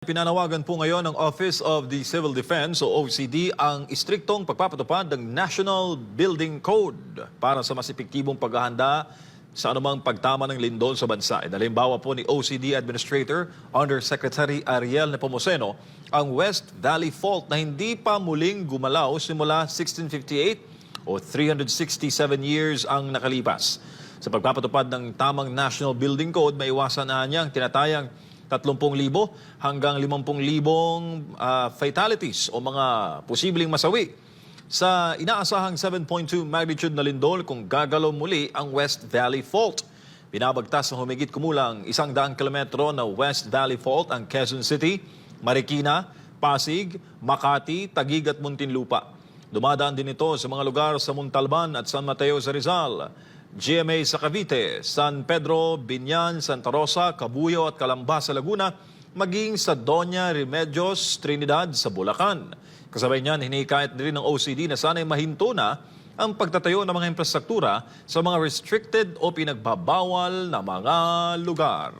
Pinanawagan po ngayon ng Office of the Civil Defense o OCD ang istriktong pagpapatupad ng National Building Code para sa mas epektibong paghahanda sa anumang pagtama ng lindol sa bansa. Halimbawa po ni OCD Administrator Undersecretary Ariel Nepomuceno ang West Valley Fault na hindi pa muling gumalaw simula 1658 o 367 years ang nakalipas. Sa pagpapatupad ng tamang National Building Code, maiwasan na niya ang tinatayang 30,000 hanggang 50,000 fatalities o mga posibleng masawi sa inaasahang 7.2 magnitude na lindol kung gagalaw muli ang West Valley Fault. Binabagtas ng humigit kumulang 100 kilometro na West Valley Fault ang Quezon City, Marikina, Pasig, Makati, Taguig at Muntinlupa. Dumadaan din ito sa mga lugar sa Montalban at San Mateo sa Rizal, GMA sa Cavite, San Pedro, Binyan, Santa Rosa, Cabuyao at Calamba sa Laguna, maging sa Doña Remedios, Trinidad sa Bulacan. Kasabay niyan, hinikayat din ng OCD na sana'y mahinto na ang pagtatayo ng mga infrastruktura sa mga restricted o pinagbabawal na mga lugar.